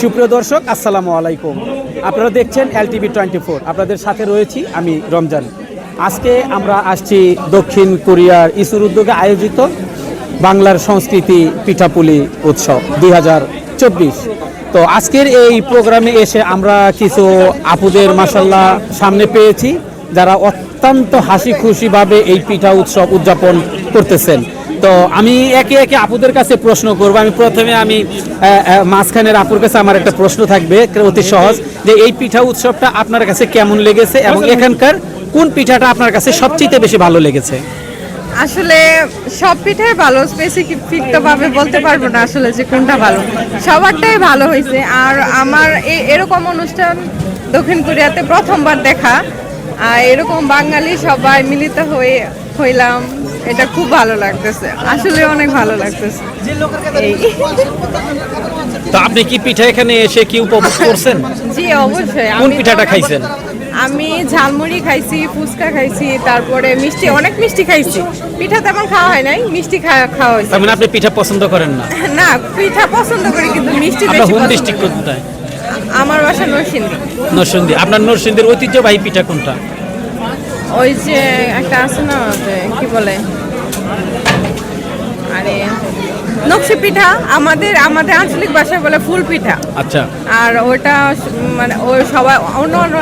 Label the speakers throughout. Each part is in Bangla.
Speaker 1: সুপ্রিয় দর্শক, আসসালামু আলাইকুম। আপনারা দেখছেন LTV 24। আপনাদের সাথে রয়েছি আমি রমজান। আজকে আমরা আসছি দক্ষিণ কোরিয়ার ইসুর উদ্যোগে আয়োজিত বাংলার সংস্কৃতি পিঠাপুলি উৎসব 2024। তো আজকের এই প্রোগ্রামে এসে আমরা কিছু আপুদের মাশাআল্লাহ সামনে পেয়েছি, যারা অত্যন্ত হাসি খুশিভাবে এই পিঠা উৎসব উদযাপন করতেছেন। তো আমি একে একে আপুদের কাছে প্রশ্ন করব। আমি প্রথমে মাঝখানের আপুর কাছে আমার একটা প্রশ্ন থাকবে, অতি সহজ, যে এই পিঠা উৎসবটা আপনার কাছে কেমন লেগেছে এবং এখানকার কোন পিঠাটা আপনার কাছে সবচেয়ে বেশি ভালো লেগেছে?
Speaker 2: আসলে সব পিঠাই ভালো, স্পেসিফিক তো ভাবে বলতে পারবো না আসলে যে কোনটা ভালো। সবারটাই ভালো হয়েছে। আর আমার এরকম অনুষ্ঠান দক্ষিণ কোরিয়াতে প্রথমবার দেখা, আর এরকম বাঙালি সবাই মিলিত হইলাম, এটা খুব ভালো লাগতেছে, আসলে অনেক ভালো লাগতেছে।
Speaker 1: তো আপনি কি পিঠা এখানে এসে কি উপভোগ করছেন?
Speaker 2: জি অবশ্যই।
Speaker 1: কোন পিঠাটা খাইছেন?
Speaker 2: আমি ঝালমুড়ি খাইছি, ফুচকা খাইছি, তারপরে মিষ্টি, অনেক মিষ্টি খাইছি। পিঠা তেমন খাওয়া হয় নাই, মিষ্টি খাওয়া হয়েছে।
Speaker 1: তার মানে আপনি পিঠা পছন্দ করেন না?
Speaker 2: না, পিঠা পছন্দ করি কিন্তু মিষ্টি বেশি
Speaker 1: আপনার হোম
Speaker 2: পছন্দ
Speaker 1: ডিস্ট্রিক্ট
Speaker 2: করি।
Speaker 1: কোথায়?
Speaker 2: আমার বাসা নরসিংদী।
Speaker 1: নরসিংদী। আপনার নরসিংদীর ঐতিহ্যবাহী পিঠা কোনটা?
Speaker 2: ওই যে একটা আছে না, কি বলে, আরে নকশি পিঠা, আমাদের আঞ্চলিক ভাষায় বলে ফুল পিঠা।
Speaker 1: আচ্ছা।
Speaker 2: আর ওটা মানে ওই সবাই অন্য অন্য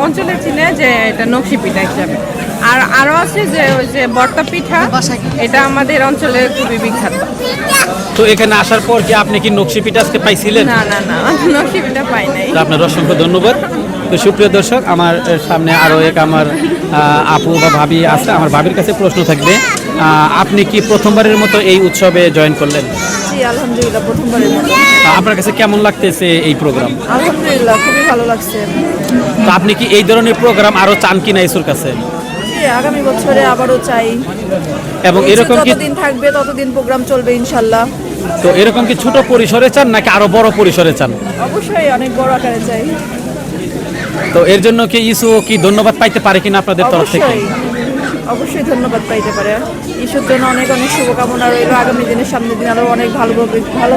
Speaker 2: অঞ্চলে চিনে যে এটা নকশি পিঠা হিসাবে। আর আরো আছে যে ওই যে বর্তা পিঠা, এটা আমাদের অঞ্চলে খুবই বিখ্যাত।
Speaker 1: তো এখানে আসার পর কি আপনি কি নকশি পিঠা আজকে পাইছিলেন?
Speaker 2: না, নকশি পিঠা পাই নাই।
Speaker 1: আপনার অসংখ্য ধন্যবাদ। তো সুপ্রিয় দর্শক, আমার সামনে আরও আমার আপু বা ভাবি আছে। আমার ভাবির কাছে প্রশ্ন থাকবে, আপনি কি প্রথমবারের মতো এই উৎসবে জয়েন করলেন?
Speaker 2: জি আলহামদুলিল্লাহ, প্রথমবারের মতো।
Speaker 1: আপনার কাছে কেমন লাগতেছে এই প্রোগ্রাম?
Speaker 2: আলহামদুলিল্লাহ, খুবই ভালো লাগছে।
Speaker 1: তো আপনি কি এই ধরনের প্রোগ্রাম আরো চান কিনা ইসুর কাছে?
Speaker 2: জি, আগামী বছরে আবারও চাই।
Speaker 1: এবং এরকম কি
Speaker 2: যতদিন থাকবে ততদিন প্রোগ্রাম চলবে ইনশাআল্লাহ।
Speaker 1: তো এরকম কি ছোট পরিসরে চান নাকি আরো বড় পরিসরে চান?
Speaker 2: অবশ্যই অনেক বড় আকারে চাই।
Speaker 1: তো এর জন্য কি ইসু কি ধন্যবাদ পাইতে পারে কিনা আপনাদের তরফ থেকে?
Speaker 2: অবশ্যই ধন্যবাদ পাইতে পারে। ইস্যুর জন্য অনেক অনেক শুভকামনা রইল। আগামী দিনের সামনের দিন আরো অনেক ভালো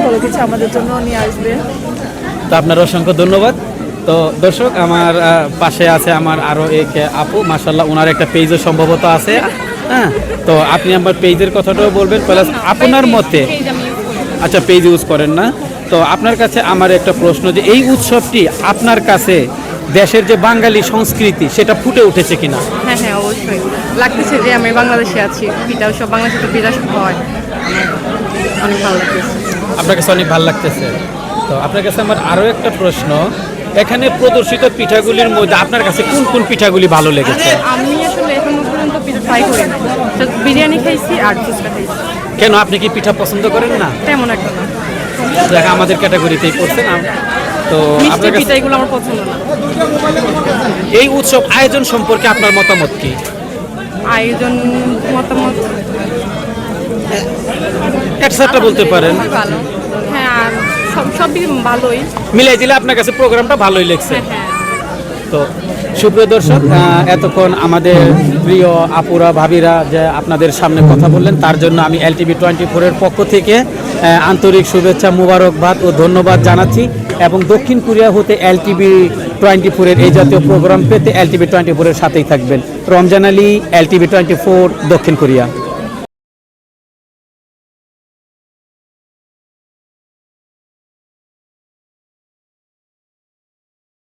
Speaker 2: ভালো কিছু আমাদের জন্য নিয়ে আসবে।
Speaker 1: তো আপনার অসংখ্য ধন্যবাদ। তো দর্শক, আমার পাশে আছে আমার আরো এক আপু, মাশাআল্লাহ, ওনার একটা পেজও সম্ভবত আছে। হ্যাঁ, তো আপনি আমার পেজের কথাটাও বলবেন, প্লাস আপনার মতে। আচ্ছা, পেজ ইউজ করেন না? তো আপনার কাছে আমার একটা প্রশ্ন, যে এই উৎসবটি আপনার কাছে দেশের যে বাঙালি সংস্কৃতি সেটা ফুটে উঠেছে কিনা?
Speaker 2: হ্যাঁ, অবশ্যই লাগতেছে যে আমি বাংলাদেশে আছি, পিঠা সব বাংলাদেশে তো পিঠা সব হয়, অনেক ভালো লাগতেছে।
Speaker 1: আপনার কাছে অনেক ভালো লাগতেছে। তো আপনার কাছে আমার আরও একটা প্রশ্ন, এখানে প্রদর্শিত পিঠাগুলির মধ্যে আপনার কাছে কোন কোন পিঠাগুলি ভালো লেগেছে?
Speaker 2: আমি আসলে এখনো পর্যন্ত পিঠা ট্রাই করি না, বিরিয়ানি খাইছি আর ফুচকা খাইছি।
Speaker 1: কেন, আপনি কি পিঠা পছন্দ করেন না?
Speaker 2: তেমন একটা না।
Speaker 1: দেখা আমাদের ক্যাটাগরিতেই পড়ছেন। তো
Speaker 2: মিষ্টি পিঠা এগুলো আমার পছন্দ না।
Speaker 1: এই উৎসব আয়োজন সম্পর্কে আপনার মতামত কি?
Speaker 2: আয়োজন মতামত
Speaker 1: একটা বলতে পারেন।
Speaker 2: ভালো, হ্যাঁ, আর সবই ভালোই
Speaker 1: মিলাই দিলে আপনার কাছে প্রোগ্রামটা ভালোই লেগেছে।
Speaker 2: হ্যাঁ।
Speaker 1: তো সুপ্রিয় দর্শক, এতক্ষণ আমাদের প্রিয় আপুরা ভাবিরা যে আপনাদের সামনে কথা বললেন, তার জন্য আমি LTV 24-এর পক্ষ থেকে আন্তরিক শুভেচ্ছা, মুবারকবাদ ও ধন্যবাদ জানাচ্ছি। এবং দক্ষিণ কোরিয়া হতে LTV 24-এর এই জাতীয় প্রোগ্রাম পেতে LTV 24-এর সাথেই থাকবেন। রমজান আলী, LTV 24, দক্ষিণ কোরিয়া।